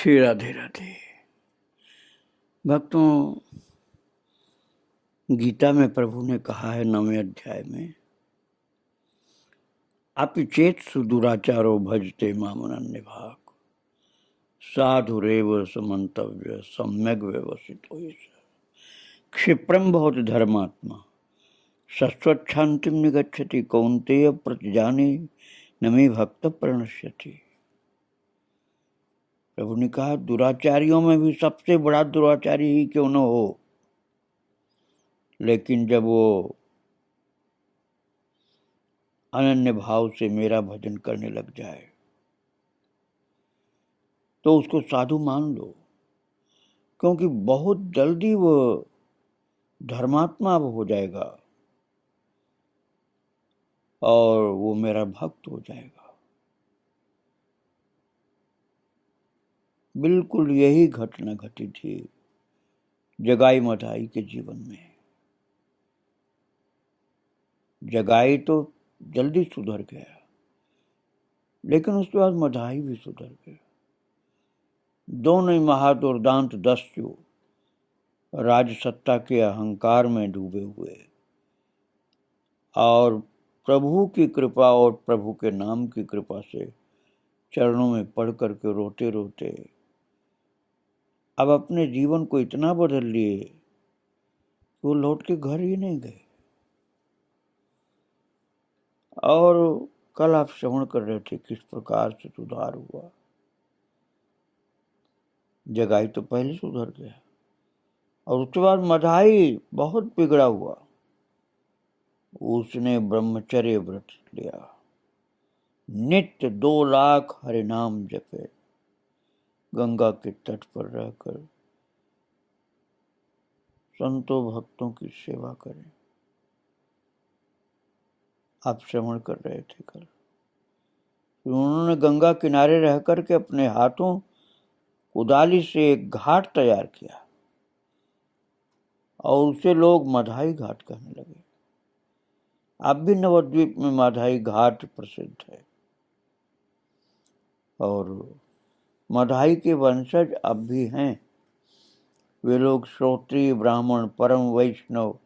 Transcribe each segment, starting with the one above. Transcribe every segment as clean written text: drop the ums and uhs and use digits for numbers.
श्री राधे राधे। भक्तों, गीता में प्रभु ने कहा है 9वें अध्याय में, अपि चेत सुदुराचारो भजते मामनन्य भाग साधुरेव समन्तव्य सम्यक व्यवसितो क्षिप्रम बहुत धर्मात्मा शश्वच्छांतिम निगच्छति कौन्तेय प्रतिजाने न मे भक्त प्रणश्यति। प्रभु ने कहा, दुराचारियों में भी सबसे बड़ा दुराचारी ही क्यों न हो, लेकिन जब वो अनन्य भाव से मेरा भजन करने लग जाए तो उसको साधु मान लो, क्योंकि बहुत जल्दी वो धर्मात्मा हो जाएगा और वो मेरा भक्त हो जाएगा। बिल्कुल यही घटना घटी थी जगाई मधाई के जीवन में। जगाई तो जल्दी सुधर गया, लेकिन उसके बाद मधाई भी सुधर गया। दोनों ही महादुर्दांत दस्यु राजसत्ता के अहंकार में डूबे हुए और प्रभु की कृपा और प्रभु के नाम की कृपा से चरणों में पढ़ करके रोते रोते अब अपने जीवन को इतना बदल लिए वो लौट के घर ही नहीं गए। और कल आप श्रवण कर रहे थे किस प्रकार से सुधार हुआ। जगाई तो पहले सुधर गया और उसके बाद मधाई बहुत बिगड़ा हुआ। उसने ब्रह्मचर्य व्रत लिया, नित्य 2 लाख हरि नाम जपे, गंगा के तट पर रहकर संतों भक्तों की सेवा करें। आप श्रवण कर रहे थे कल, उन्होंने गंगा किनारे रह करके अपने हाथों कुदाली से एक घाट तैयार किया और उसे लोग मधाई घाट कहने लगे। अब भी नवद्वीप में मधाई घाट प्रसिद्ध है और मधाई के वंशज अब भी हैं। वे लोग श्रोत्रिय ब्राह्मण, परम वैष्णव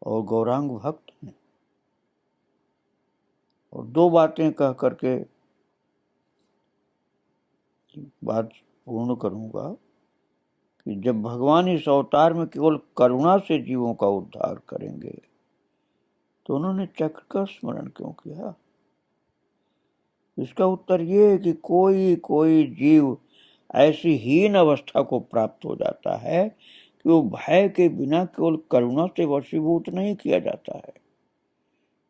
और गौरांग भक्त हैं। और 2 बातें कह करके बात पूर्ण करूंगा कि जब भगवान इस अवतार में केवल करुणा से जीवों का उद्धार करेंगे तो उन्होंने चक्र का स्मरण क्यों किया? इसका उत्तर ये है कि कोई कोई जीव ऐसी हीन अवस्था को प्राप्त हो जाता है कि वो भय के बिना केवल करुणा से वशीभूत नहीं किया जाता है।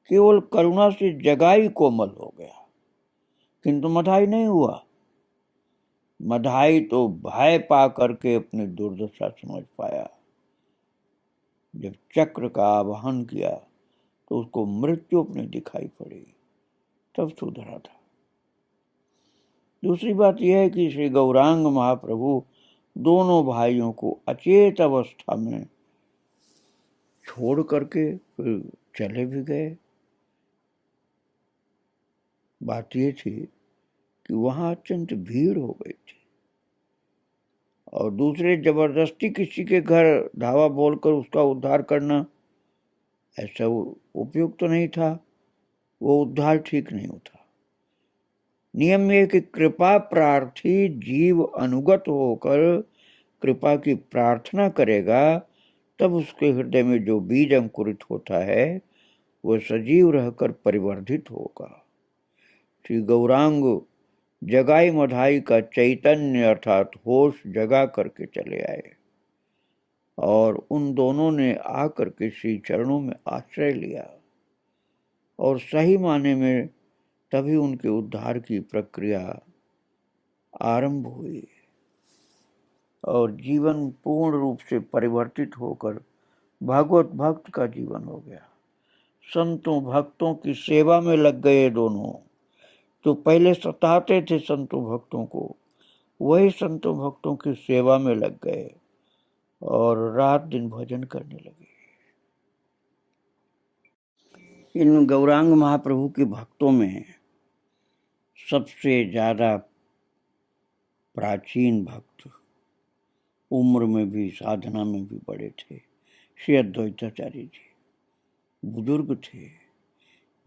केवल करुणा से जगाई कोमल हो गया, किंतु मधाई नहीं हुआ। मधाई तो भय पा करके अपनी दुर्दशा समझ पाया। जब चक्र का आवाहन किया तो उसको मृत्यु अपनी दिखाई पड़ी, तब सुधरा था। दूसरी बात यह है कि श्री गौरांग महाप्रभु दोनों भाइयों को अचेत अवस्था में छोड़ करके फिर चले भी गए। बात ये थी कि वहां अत्यंत भीड़ हो गई थी और दूसरे जबरदस्ती किसी के घर धावा बोलकर उसका उद्धार करना ऐसा उपयुक्त तो नहीं था। वो उद्धार ठीक नहीं होता। नियम यह कि कृपा प्रार्थी जीव अनुगत होकर कृपा की प्रार्थना करेगा, तब उसके हृदय में जो बीज अंकुरित होता है वह सजीव रहकर परिवर्धित होगा। श्री गौरांग जगाई मधाई का चैतन्य अर्थात होश जगा करके चले आए और उन दोनों ने आकर के श्री चरणों में आश्रय लिया और सही माने में तभी उनके उद्धार की प्रक्रिया आरंभ हुई और जीवन पूर्ण रूप से परिवर्तित होकर भागवत भक्त का जीवन हो गया। संतों भक्तों की सेवा में लग गए दोनों। तो पहले सताते थे संतों भक्तों को, वही संतों भक्तों की सेवा में लग गए और रात दिन भजन करने लगे। इन गौरांग महाप्रभु के भक्तों में सबसे ज्यादा प्राचीन भक्त, उम्र में भी साधना में भी बड़े थे। श्री अद्वैताचार्य जी बुजुर्ग थे,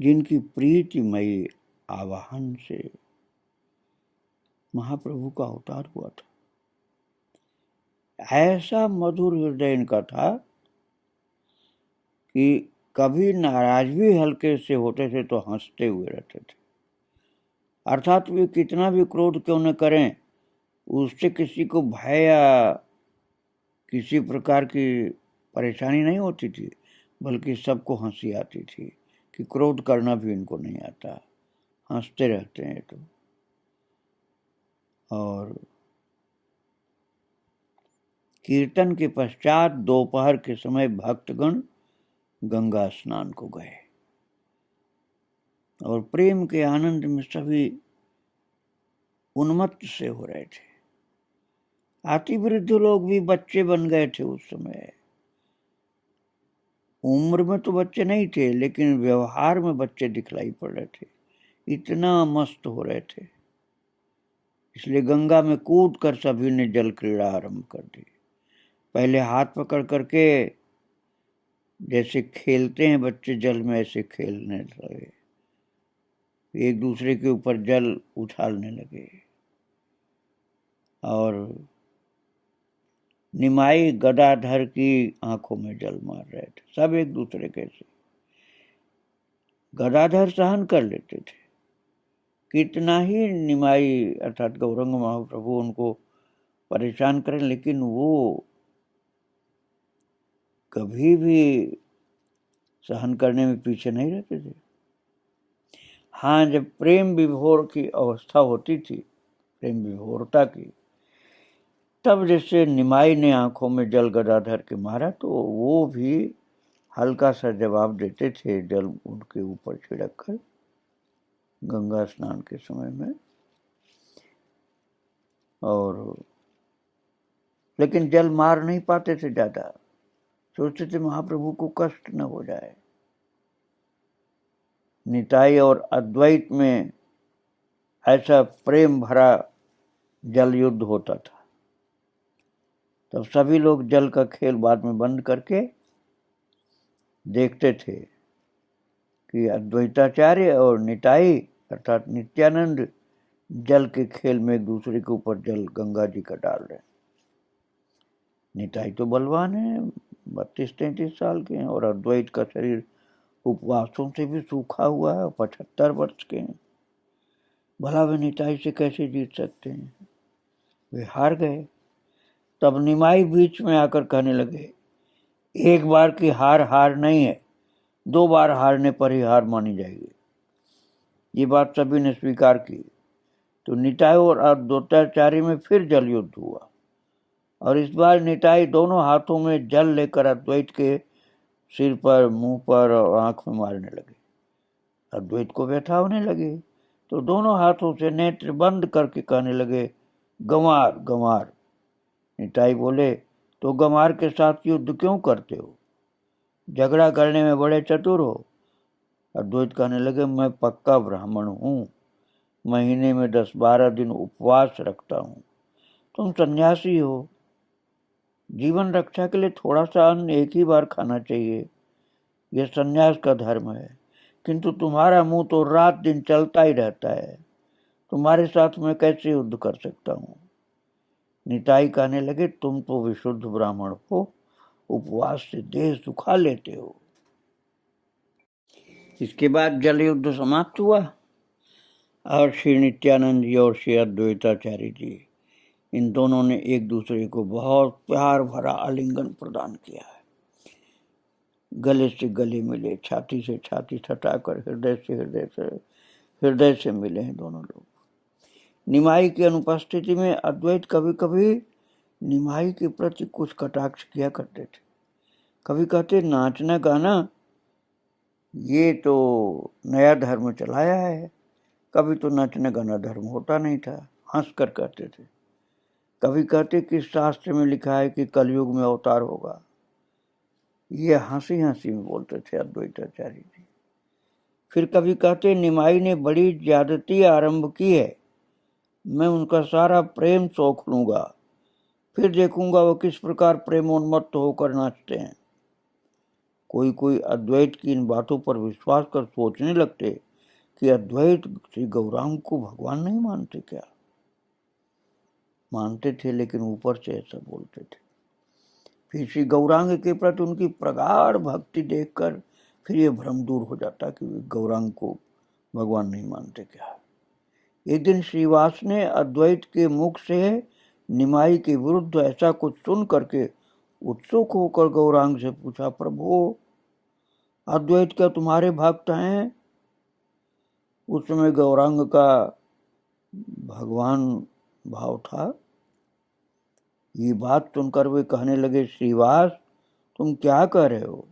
जिनकी प्रीतिमयी आवाहन से महाप्रभु का अवतार हुआ था। ऐसा मधुर हृदय इनका था कि कभी नाराज भी हल्के से होते थे तो हंसते हुए रहते थे। अर्थात वे कितना भी क्रोध क्यों न करें, उससे किसी को भय या किसी प्रकार की परेशानी नहीं होती थी, बल्कि सबको हंसी आती थी कि क्रोध करना भी इनको नहीं आता, हंसते रहते हैं। तो और कीर्तन के पश्चात दोपहर के समय भक्तगण गंगा स्नान को गए और प्रेम के आनंद में सभी उन्मत्त से हो रहे थे। अति वृद्ध लोग भी बच्चे बन गए थे उस समय। उम्र में तो बच्चे नहीं थे, लेकिन व्यवहार में बच्चे दिखलाई पड़ रहे थे, इतना मस्त हो रहे थे। इसलिए गंगा में कूद कर सभी ने जल क्रीड़ा आरंभ कर दी। पहले हाथ पकड़ करके जैसे खेलते हैं बच्चे जल में, ऐसे खेलने लगे, एक दूसरे के ऊपर जल उछालने लगे। और निमाई गदाधर की आंखों में जल मार रहे थे, सब एक दूसरे के से। गदाधर सहन कर लेते थे, कितना ही निमाई अर्थात गौरंग महाप्रभु उनको परेशान करें, लेकिन वो कभी भी सहन करने में पीछे नहीं रहते थे। हाँ, जब प्रेम विभोर की अवस्था होती थी, प्रेम विभोरता की, तब जैसे निमाई ने आंखों में जल गदाधर के मारा तो वो भी हल्का सा जवाब देते थे, जल उनके ऊपर छिड़क कर गंगा स्नान के समय में। और लेकिन जल मार नहीं पाते थे ज्यादा, सोचते थे महाप्रभु को कष्ट न हो जाए। निताई और अद्वैत में ऐसा प्रेम भरा जल युद्ध होता था। तब सभी लोग जल का खेल बाद में बंद करके देखते थे कि अद्वैताचार्य और निताई अर्थात नित्यानंद जल के खेल में एक दूसरे के ऊपर जल गंगा जी का डाल रहे। निताई तो बलवान है, 32-33 साल के हैं, और अद्वैत का शरीर उपवासों से भी सूखा हुआ है, 75 वर्ष के हैं। भला वे निताई से कैसे जीत सकते हैं? वे हार गए। तब निमाई बीच में आकर कहने लगे, एक बार की हार हार नहीं है, 2 बार हारने पर ही हार मानी जाएगी। ये बात सभी ने स्वीकार की। तो निताई और अद्वैताचार्य में फिर जल युद्ध हुआ, और इस बार निताई दोनों हाथों में जल लेकर अद्वैत के सिर पर, मुंह पर और आंख में मारने लगे। अद्वैत को व्यथा होने लगी, तो दोनों हाथों से नेत्र बंद करके कहने लगे, गंवार गंवार। निताई बोले, तो गंवार के साथ युद्ध क्यों करते हो? झगड़ा करने में बड़े चतुर हो। अद्वैत कहने लगे, मैं पक्का ब्राह्मण हूँ, महीने में 10-12 दिन उपवास रखता हूँ। तुम सन्यासी हो, जीवन रक्षा के लिए थोड़ा सा अन्न एक ही बार खाना चाहिए, यह सन्यास का धर्म है। किंतु तुम्हारा मुंह तो रात दिन चलता ही रहता है, तुम्हारे साथ मैं कैसे युद्ध कर सकता हूँ? निताई कहने लगे, तुम तो विशुद्ध ब्राह्मण हो, उपवास से देह सुखा लेते हो। इसके बाद जल युद्ध समाप्त हुआ और श्री नित्यानंद जी और श्री अद्वैताचार्य जी, इन दोनों ने एक दूसरे को बहुत प्यार भरा आलिंगन प्रदान किया है। गले से गले मिले, छाती से छाती सटाकर हृदय से मिले हैं दोनों लोग। निमाई की अनुपस्थिति में अद्वैत कभी कभी निमाई के प्रति कुछ कटाक्ष किया करते थे। कभी कहते, नाचना गाना ये तो नया धर्म चलाया है, कभी तो नाचना गाना धर्म होता नहीं था, हंस कर कहते थे। कभी कहते कि शास्त्र में लिखा है कि कलयुग में अवतार होगा, ये हंसी हंसी में बोलते थे अद्वैताचार्य जी। फिर कभी कहते, निमाई ने बड़ी ज्यादती आरंभ की है, मैं उनका सारा प्रेम सोख लूंगा, फिर देखूंगा वो किस प्रकार प्रेमोन्मत्त होकर नाचते हैं। कोई कोई अद्वैत की इन बातों पर विश्वास कर सोचने लगते कि अद्वैत श्री गौरांग को भगवान नहीं मानते क्या? मानते थे, लेकिन ऊपर से ऐसा बोलते थे। फिर श्री गौरांग के प्रति उनकी प्रगाढ़ भक्ति देखकर फिर ये भ्रम दूर हो जाता कि गौरांग को भगवान नहीं मानते क्या। एक दिन श्रीवास ने अद्वैत के मुख से निमाई के विरुद्ध ऐसा कुछ सुन करके उत्सुक होकर गौरांग से पूछा, प्रभु अद्वैत क्या तुम्हारे भक्त हैं? उस समय गौरांग का भगवान भाव था। ये बात सुनकर वे कहने लगे, श्रीवास तुम क्या कह रहे हो?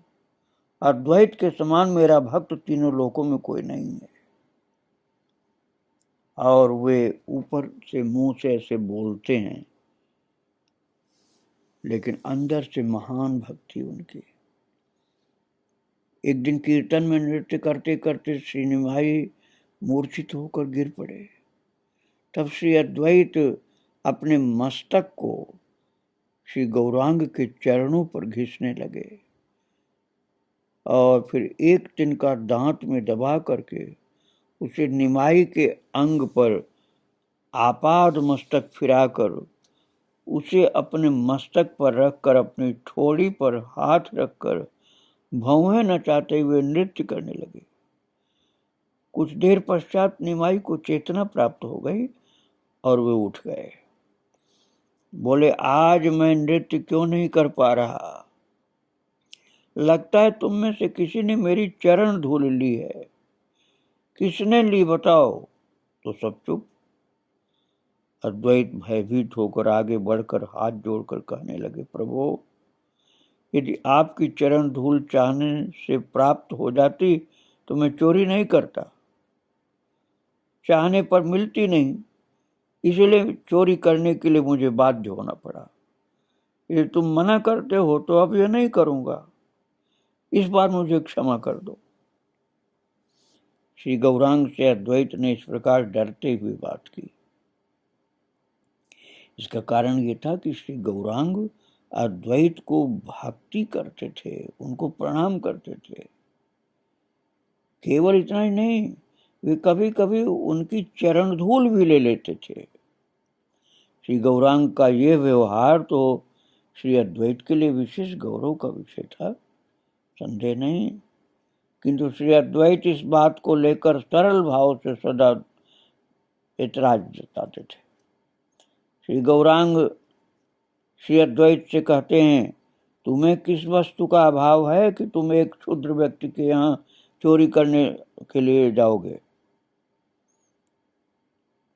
अद्वैत के समान मेरा भक्त तीनों लोकों में कोई नहीं है। और वे ऊपर से मुंह से ऐसे बोलते हैं, लेकिन अंदर से महान भक्ति उनकी। एक दिन कीर्तन में नृत्य करते करते श्री निमाई मूर्छित होकर गिर पड़े। तब श्री अद्वैत अपने मस्तक को श्री गौरांग के चरणों पर घिसने लगे और फिर एक तिनका दांत में दबा करके उसे निमाई के अंग पर आपाद मस्तक फिराकर उसे अपने मस्तक पर रखकर अपनी ठोड़ी पर हाथ रखकर भौहें नचाते हुए नृत्य करने लगे। कुछ देर पश्चात निमाई को चेतना प्राप्त हो गई और वे उठ गए। बोले, आज मैं नृत्य क्यों नहीं कर पा रहा? लगता है तुम में से किसी ने मेरी चरण धूल ली है। किसने ली बताओ? तो सब चुप। अद्वैत भयभीत होकर आगे बढ़कर हाथ जोड़कर कहने लगे, प्रभु यदि आपकी चरण धूल चाहने से प्राप्त हो जाती तो मैं चोरी नहीं करता। चाहने पर मिलती नहीं, इसलिए चोरी करने के लिए मुझे बाध्य होना पड़ा। यदि तुम मना करते हो तो अब यह नहीं करूंगा। इस बार मुझे क्षमा कर दो। श्री गौरांग से अद्वैत ने इस प्रकार डरते हुए बात की। इसका कारण ये था कि श्री गौरांग अद्वैत को भक्ति करते थे, उनको प्रणाम करते थे। केवल इतना ही नहीं, वे कभी कभी उनकी चरण धूल भी ले लेते थे। श्री गौरांग का ये व्यवहार तो श्री अद्वैत के लिए विशेष गौरव का विषय था, संदेह नहीं। किंतु श्री अद्वैत इस बात को लेकर सरल भाव से सदा ऐतराज जताते थे। श्री गौरांग श्री अद्वैत से कहते हैं, तुम्हें किस वस्तु का अभाव है कि तुम एक क्षुद्र व्यक्ति के यहाँ चोरी करने के लिए जाओगे?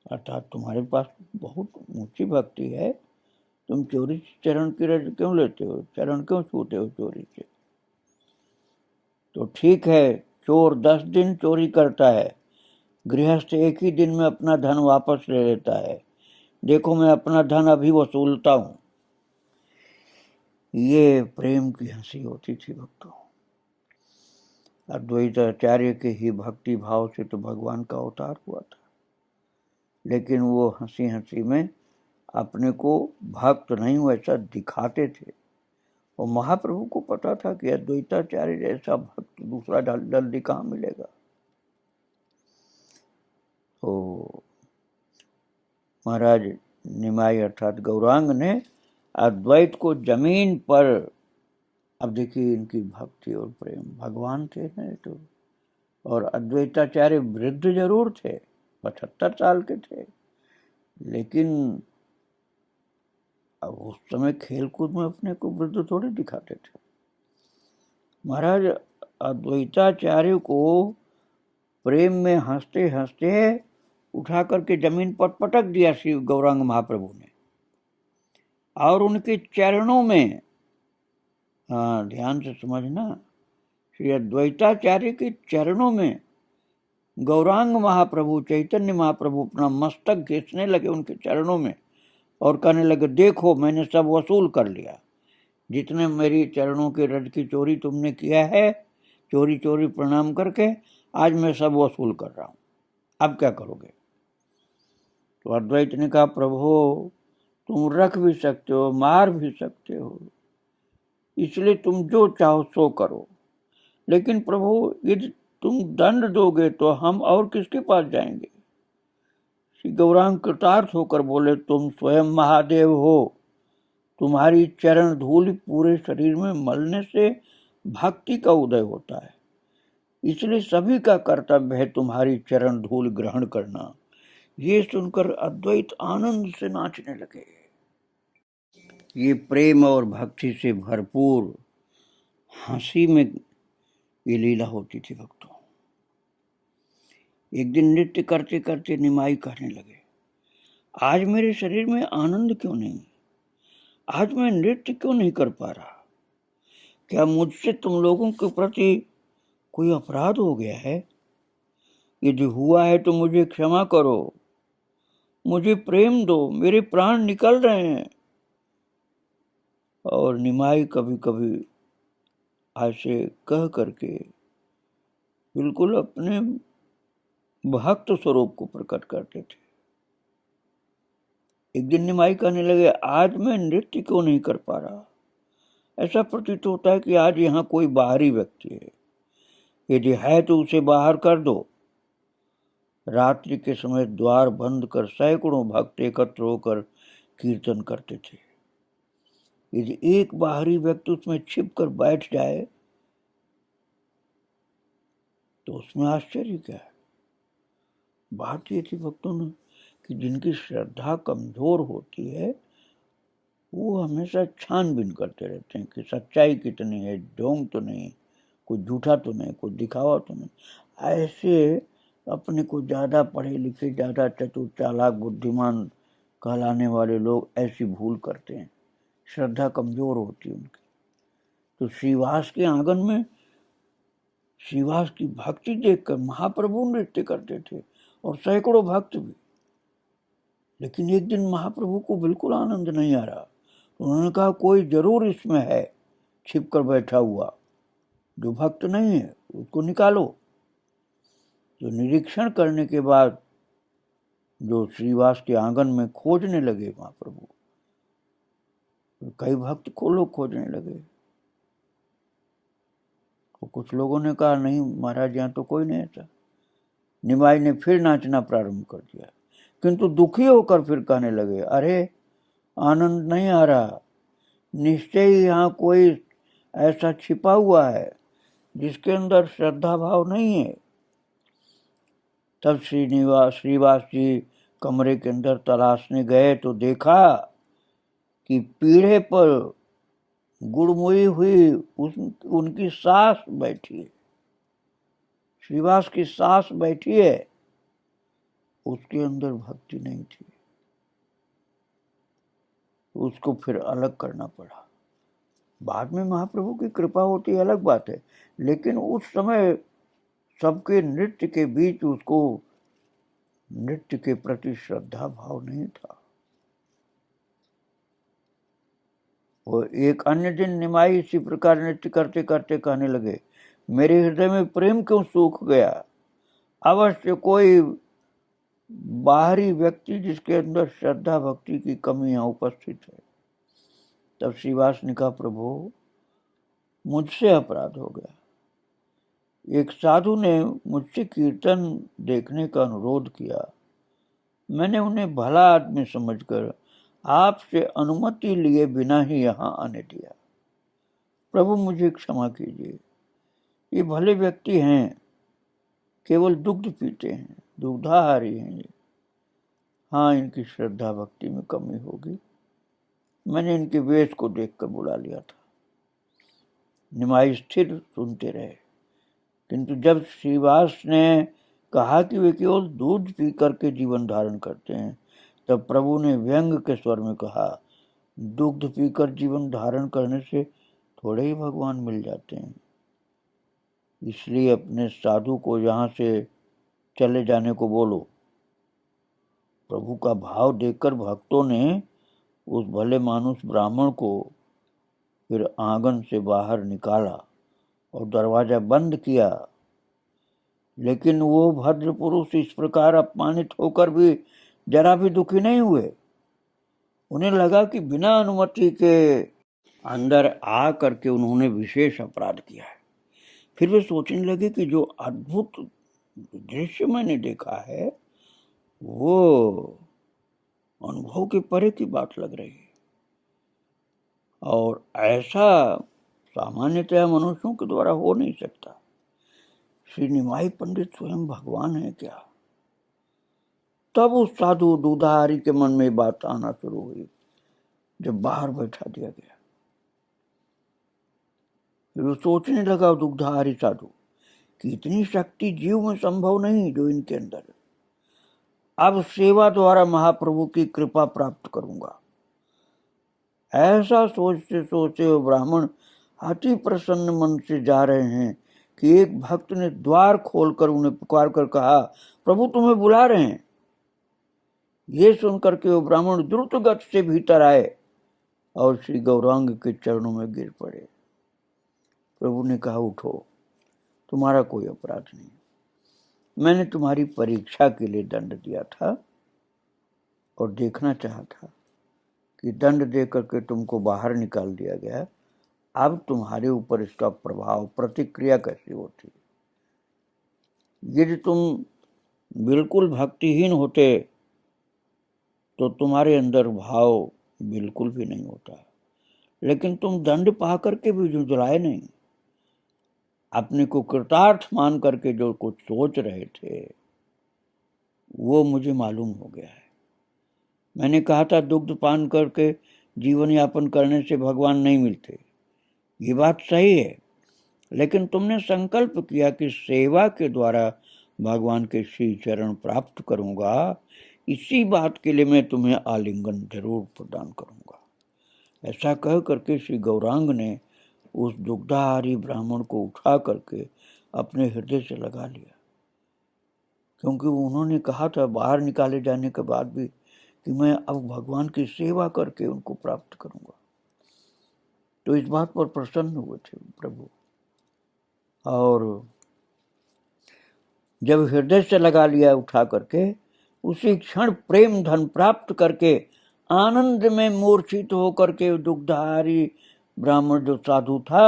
अर्थात तुम्हारे पास बहुत ऊंची भक्ति है, तुम चोरी चरण की रज क्यों लेते हो? चरण क्यों छूते हो चोरी से? तो ठीक है, चोर 10 दिन चोरी करता है, गृहस्थ एक ही दिन में अपना धन वापस ले लेता है। देखो मैं अपना धन अभी वसूलता हूं। ये प्रेम की हंसी होती थी भक्तों। अद्वैत आचार्य के ही भक्ति भाव से तो भगवान का अवतार हुआ था, लेकिन वो हंसी हंसी में अपने को भक्त नहीं वैसा दिखाते थे। और महाप्रभु को पता था कि अद्वैताचार्य जैसा भक्त दूसरा जल्दी कहाँ मिलेगा। तो महाराज निमाई अर्थात गौरांग ने अद्वैत को जमीन पर, अब देखिए इनकी भक्ति और प्रेम, भगवान थे ना तो। और अद्वैताचार्य वृद्ध जरूर थे, 75 साल के थे, लेकिन अब उस समय खेलकूद में अपने को वृद्ध थोड़े दिखाते थे। महाराज अद्वैताचार्य को प्रेम में हंसते हंसते उठा करके जमीन पर पटक दिया श्री गौरांग महाप्रभु ने, और उनके चरणों में, ध्यान से समझना, श्री अद्वैताचार्य के चरणों में गौरांग महाप्रभु, चैतन्य महाप्रभु अपना मस्तक घिसने लगे उनके चरणों में और कहने लगे, देखो मैंने सब वसूल कर लिया। जितने मेरी चरणों के रज की चोरी तुमने किया है, चोरी चोरी प्रणाम करके, आज मैं सब वसूल कर रहा हूं। अब क्या करोगे? तो अद्वैत ने कहा, प्रभु तुम रख भी सकते हो, मार भी सकते हो, इसलिए तुम जो चाहो सो करो, लेकिन प्रभु यदि तुम दंड दोगे तो हम और किसके पास जाएंगे? श्री गौरांग कृतार्थ होकर बोले, तुम स्वयं महादेव हो, तुम्हारी चरण धूल पूरे शरीर में मलने से भक्ति का उदय होता है, इसलिए सभी का कर्तव्य है तुम्हारी चरण धूल ग्रहण करना। ये सुनकर अद्वैत आनंद से नाचने लगे। ये प्रेम और भक्ति से भरपूर हंसी में ये लीला होती थी भक्तों। एक दिन नृत्य करते करते निमाई कहने लगे, आज मेरे शरीर में आनंद क्यों नहीं? आज मैं नृत्य क्यों नहीं कर पा रहा? क्या मुझसे तुम लोगों के प्रति कोई अपराध हो गया है? यदि हुआ है तो मुझे क्षमा करो, मुझे प्रेम दो, मेरे प्राण निकल रहे हैं। और निमाई कभी कभी ऐसे कह करके बिल्कुल अपने भक्त स्वरूप को प्रकट करते थे। एक दिन निमाई कहने लगे, आज मैं नृत्य क्यों नहीं कर पा रहा? ऐसा प्रतीत होता है कि आज यहाँ कोई बाहरी व्यक्ति है, यदि है तो उसे बाहर कर दो। रात्रि के समय द्वार बंद कर सैकड़ों भक्त एकत्र होकर कीर्तन करते थे। यदि एक बाहरी व्यक्ति उसमें छिप कर बैठ जाए तो उसमें आश्चर्य क्या है? बात ये थी भक्तों ने कि जिनकी श्रद्धा कमजोर होती है वो हमेशा छानबीन करते रहते हैं कि सच्चाई कितनी है, ढोंग तो नहीं, कोई झूठा तो नहीं, कोई दिखावा तो नहीं। ऐसे अपने को ज्यादा पढ़े लिखे, ज्यादा चतुर चालाक बुद्धिमान कहलाने वाले लोग ऐसी भूल करते हैं, श्रद्धा कमजोर होती है उनकी। तो श्रीवास के आंगन में श्रीवास की भक्ति देखकर महाप्रभु नृत्य करते थे और सैकड़ों भक्त भी। लेकिन एक दिन महाप्रभु को बिल्कुल आनंद नहीं आ रहा। उन्होंने कहा, कोई जरूर इसमें है छिप कर बैठा हुआ, जो भक्त नहीं है उसको निकालो। तो निरीक्षण करने के बाद जो श्रीवास के आंगन में खोजने लगे महाप्रभु, तो कई भक्त को लोग खोजने लगे। तो कुछ लोगों ने कहा, नहीं महाराज यहाँ तो कोई नहीं था। निमाई ने फिर नाचना प्रारंभ कर दिया, किंतु दुखी होकर फिर कहने लगे, अरे आनंद नहीं आ रहा, निश्चय ही यहाँ कोई ऐसा छिपा हुआ है जिसके अंदर श्रद्धा भाव नहीं है। तब श्रीवास जी कमरे के अंदर तलाशने गए तो देखा कि पीढ़े पर गुड़मुई हुई उनकी सास बैठी है। श्रीवास की सास बैठी है, उसके अंदर भक्ति नहीं थी। उसको फिर अलग करना पड़ा। बाद में महाप्रभु की कृपा होती अलग बात है, लेकिन उस समय सबके नृत्य के बीच उसको नृत्य के प्रति श्रद्धा भाव नहीं था। वो एक अन्य दिन निमाई इसी प्रकार नृत्य करते करते कहने लगे, मेरे हृदय में प्रेम क्यों सूख गया? अवश्य कोई बाहरी व्यक्ति जिसके अंदर श्रद्धा भक्ति की कमी यहाँ उपस्थित है। तब श्रीवास ने कहा, प्रभु मुझसे अपराध हो गया। एक साधु ने मुझसे कीर्तन देखने का अनुरोध किया, मैंने उन्हें भला आदमी समझकर आपसे अनुमति लिए बिना ही यहाँ आने दिया। प्रभु मुझे क्षमा कीजिए, ये भले व्यक्ति हैं, केवल दुग्ध पीते हैं, दुग्धाहारी हैं ये। हाँ, इनकी श्रद्धा भक्ति में कमी होगी, मैंने इनके वेश को देखकर बुला लिया था। निमाई स्थिर सुनते रहे, किंतु जब श्रीवास ने कहा कि वे केवल दूध पी करके जीवन धारण करते हैं, तब प्रभु ने व्यंग के स्वर में कहा, दुग्ध पीकर जीवन धारण करने से थोड़े ही भगवान मिल जाते हैं, इसलिए अपने साधु को यहाँ से चले जाने को बोलो। प्रभु का भाव देखकर भक्तों ने उस भले मानुष ब्राह्मण को फिर आंगन से बाहर निकाला और दरवाजा बंद किया। लेकिन वो भद्र पुरुष इस प्रकार अपमानित होकर भी जरा भी दुखी नहीं हुए। उन्हें लगा कि बिना अनुमति के अंदर आ करके उन्होंने विशेष अपराध किया है। फिर वे सोचने लगे कि जो अद्भुत दृश्य मैंने देखा है वो अनुभव के परे की बात लग रही है, और ऐसा सामान्यतया मनुष्यों के द्वारा हो नहीं सकता। श्री निमाई पंडित स्वयं भगवान है क्या? तब उस साधु दूधाहारी के मन में बात आना शुरू हुई जब बाहर बैठा दिया गया। फिर वो सोचने लगा दुग्धाहारी साधु कि इतनी शक्ति जीव में संभव नहीं जो इनके अंदर है। अब सेवा द्वारा महाप्रभु की कृपा प्राप्त करूंगा। ऐसा सोचते सोचते वो ब्राह्मण अति प्रसन्न मन से जा रहे हैं कि एक भक्त ने द्वार खोलकर उन्हें पुकार कर कहा, प्रभु तुम्हें बुला रहे हैं। ये सुनकर के वो ब्राह्मण द्रुत गति से भीतर आए और श्री गौरांग के चरणों में गिर पड़े। प्रभु ने कहा, उठो, तुम्हारा कोई अपराध नहीं। मैंने तुम्हारी परीक्षा के लिए दंड दिया था और देखना चाहा था कि दंड दे करके तुमको बाहर निकाल दिया गया, अब तुम्हारे ऊपर इसका प्रभाव प्रतिक्रिया कैसी होती। यदि तुम बिल्कुल भक्तिहीन होते तो तुम्हारे अंदर भाव बिल्कुल भी नहीं होता, लेकिन तुम दंड पा करके भी झुंझलाए नहीं। अपने को कृतार्थ मान करके जो कुछ सोच रहे थे वो मुझे मालूम हो गया है। मैंने कहा था दुग्ध पान करके जीवन यापन करने से भगवान नहीं मिलते, ये बात सही है, लेकिन तुमने संकल्प किया कि सेवा के द्वारा भगवान के श्री चरण प्राप्त करूंगा, इसी बात के लिए मैं तुम्हें आलिंगन जरूर प्रदान करूंगा। ऐसा कह करके श्री गौरांग ने उस दुग्धाहारी ब्राह्मण को उठा करके अपने हृदय से लगा लिया, क्योंकि उन्होंने कहा था बाहर निकाले जाने के बाद भी कि मैं अब भगवान की सेवा करके उनको प्राप्त करूंगा। तो इस बात पर प्रसन्न हुए थे प्रभु, और जब हृदय से लगा लिया उठा करके, उसी क्षण प्रेम धन प्राप्त करके आनंद में मूर्छित होकर के दुग्धाहारी ब्राह्मण जो साधु था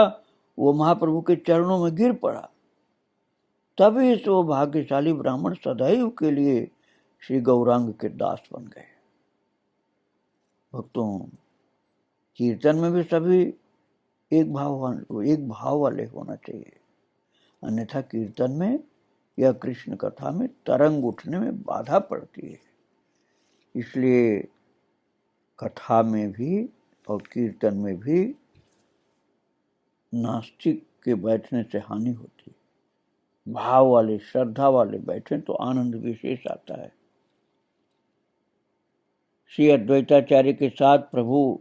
वो महाप्रभु के चरणों में गिर पड़ा। तभी से वो भाग्यशाली ब्राह्मण सदैव के लिए श्री गौरांग के दास बन गए। भक्तों, कीर्तन में भी सभी एक भाव वाले होना चाहिए, अन्यथा कीर्तन में या कृष्ण कथा में तरंग उठने में बाधा पड़ती है। इसलिए कथा में भी और कीर्तन में भी नास्तिक के बैठने से हानि होती है। भाव वाले, श्रद्धा वाले बैठे तो आनंद विशेष आता है। श्री अद्वैताचार्य के साथ प्रभु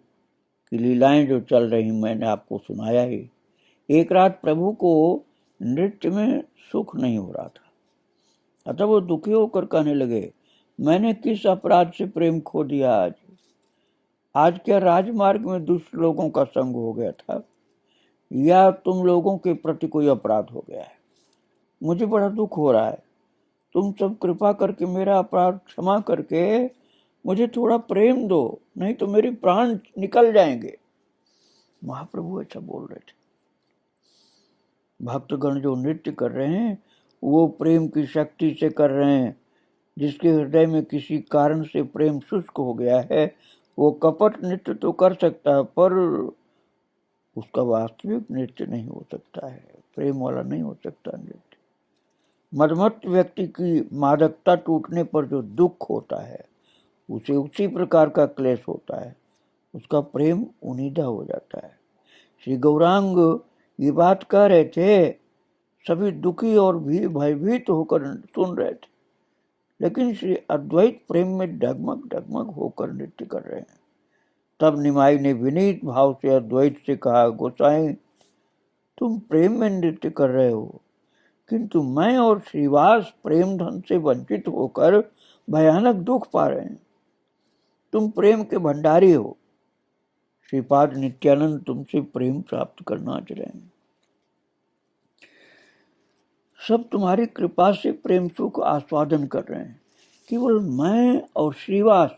की लीलाएं जो चल रही मैंने आपको सुनाया ही। एक रात प्रभु को नृत्य में सुख नहीं हो रहा था, अतः वो दुखी होकर कहने लगे, मैंने किस अपराध से प्रेम खो दिया आज क्या राजमार्ग में दुष्ट लोगों का संग हो गया था, या तुम लोगों के प्रति कोई अपराध हो गया है। मुझे बड़ा दुख हो रहा है, तुम सब कृपा करके मेरा अपराध क्षमा करके मुझे थोड़ा प्रेम दो, नहीं तो मेरे प्राण निकल जाएंगे। महाप्रभु ऐसा बोल रहे थे। भक्तगण जो नृत्य कर रहे हैं वो प्रेम की शक्ति से कर रहे हैं। जिसके हृदय में किसी कारण से प्रेम शुष्क हो गया है वो कपट नृत्य तो कर सकता है, पर उसका वास्तविक नृत्य नहीं हो सकता है, प्रेम वाला नहीं हो सकता नृत्य। मदमत्त व्यक्ति की मादकता टूटने पर जो दुख होता है उसे उसी प्रकार का क्लेश होता है, उसका प्रेम उनिदा हो जाता है। श्री गौरांग ये बात कह रहे थे, सभी दुखी और भी भयभीत होकर सुन रहे थे, लेकिन श्री अद्वैत प्रेम में डगमग डगमग होकर नृत्य कर रहे हैं। तब निमाई ने विनीत भाव से अद्वैत से कहा, गोसाई तुम प्रेम में नृत्य कर रहे हो, किंतु मैं और श्रीवास प्रेम धन से वंचित होकर भयानक दुख पा रहे हैं। तुम प्रेम के भंडारी हो, श्रीपाद नित्यानंद तुमसे प्रेम प्राप्त करना चाह रहे हैं। सब तुम्हारी कृपा से प्रेम सुख आस्वादन कर रहे हैं, केवल मैं और श्रीवास,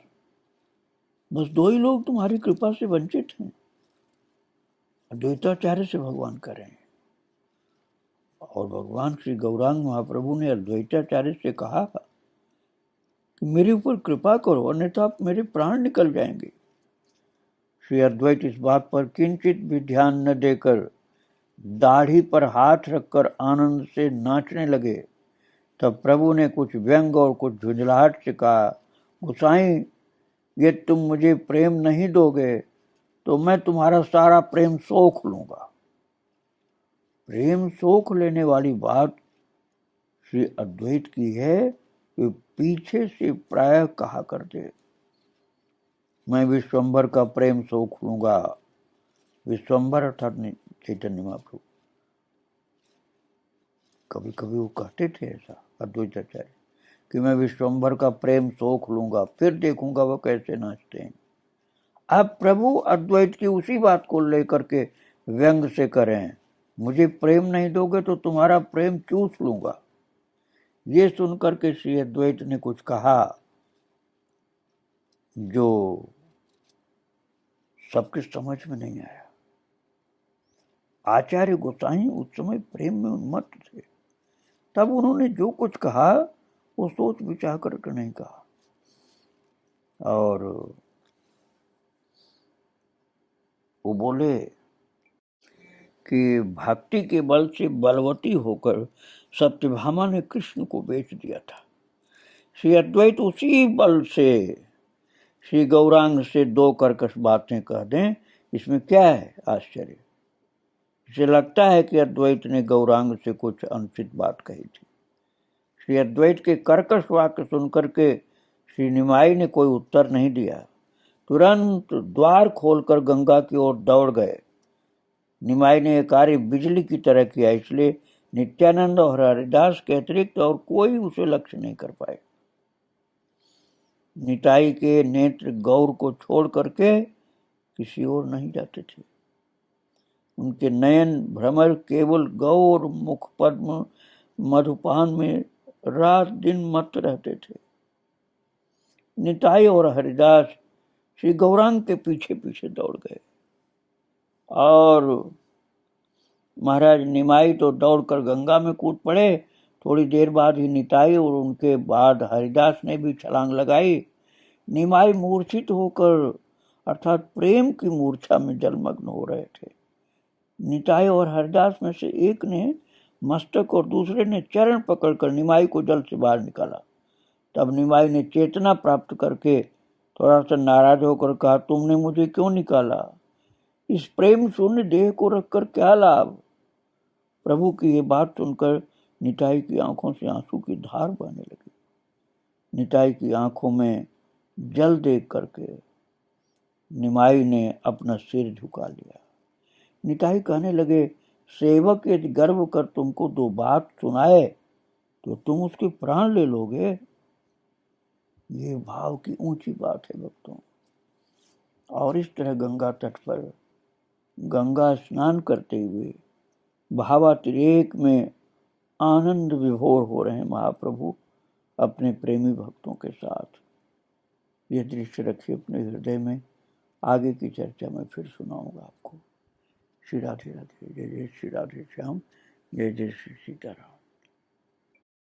बस दो ही लोग तुम्हारी कृपा से वंचित हैं। अद्वैताचार्य से भगवान कह रहे हैं। और भगवान श्री गौरांग महाप्रभु ने अद्वैताचार्य से कहा कि मेरे ऊपर कृपा करो, अन्यथा आप मेरे प्राण निकल जाएंगे। श्री अद्वैत इस बात पर किंचित भी ध्यान न देकर दाढ़ी पर हाथ रखकर आनंद से नाचने लगे। तब प्रभु ने कुछ व्यंग और कुछ झुंझलाहट से कहा, गोसाई, ये तुम मुझे प्रेम नहीं दोगे तो मैं तुम्हारा सारा प्रेम सोख लूंगा। प्रेम सोख लेने वाली बात श्री अद्वैत की है कि पीछे से प्राय कहा करते, मैं विश्वम्भर का प्रेम सोख लूंगा। विश्वम्भर अर्थात चैतन्य महाप्रभु। कभी कभी वो कहते थे ऐसा अद्वैताचार्य कि मैं विश्वम्भर का प्रेम सोख लूंगा, फिर देखूंगा वो कैसे नाचते हैं। अब प्रभु अद्वैत की उसी बात को लेकर के व्यंग से करें, मुझे प्रेम नहीं दोगे तो तुम्हारा प्रेम चूस लूंगा। ये सुनकर के श्री अद्वैत ने कुछ कहा जो सबके समझ में नहीं आया। आचार्य गोसाई उस समय प्रेम में उन्मत्त थे। तब उन्होंने जो कुछ कहा वो सोच विचार करके नहीं कहा। और वो बोले कि भक्ति के बल से बलवती होकर सत्यभामा ने कृष्ण को बेच दिया था। श्री अद्वैत उसी बल से श्री गौरांग से दो कर्कश बातें कह दें, इसमें क्या है आश्चर्य। इसे लगता है कि अद्वैत ने गौरांग से कुछ अनुचित बात कही थी। श्री अद्वैत के कर्कश वाक्य सुनकर के श्री निमाई ने कोई उत्तर नहीं दिया। तुरंत द्वार खोलकर गंगा की ओर दौड़ गए। निमाई ने यह कार्य बिजली की तरह किया, इसलिए नित्यानंद और हरिदास के अतिरिक्त और कोई उसे लक्ष्य नहीं कर पाए। निताई के नेत्र गौर को छोड़ करके किसी और नहीं जाते थे। उनके नयन भ्रमर केवल गौर मुख पद्म मधुपान में रात दिन मत रहते थे। निताई और हरिदास श्री गौरांग के पीछे पीछे दौड़ गए और महाराज निमाई तो दौड़कर गंगा में कूद पड़े। थोड़ी देर बाद ही निताई और उनके बाद हरिदास ने भी छलांग लगाई। निमाई मूर्छित होकर अर्थात प्रेम की मूर्छा में जलमग्न हो रहे थे। निताई और हरिदास में से एक ने मस्तक और दूसरे ने चरण पकड़कर निमाई को जल से बाहर निकाला। तब निमाई ने चेतना प्राप्त करके थोड़ा सा नाराज होकर कहा, तुमने मुझे क्यों निकाला? इस प्रेम शून्य देह को रखकर क्या लाभ? प्रभु की ये बात सुनकर निताई की आंखों से आंसू की धार बहने लगी। निताई की आंखों में जल देख करके निमाई ने अपना सिर झुका लिया। निताई कहने लगे, सेवक यदि गर्व कर तुमको दो बात सुनाए तो तुम उसके प्राण ले लोगे। ये भाव की ऊंची बात है भक्तों। और इस तरह गंगा तट पर गंगा स्नान करते हुए भावातिरेक में आनंद विभोर हो रहे हैं महाप्रभु अपने प्रेमी भक्तों के साथ। यह दृश्य रखिए अपने हृदय में। आगे की चर्चा मैं फिर सुनाऊंगा आपको। श्री राधे राधे। जय जय श्री राधे श्याम। जय जय श्री सीताराम।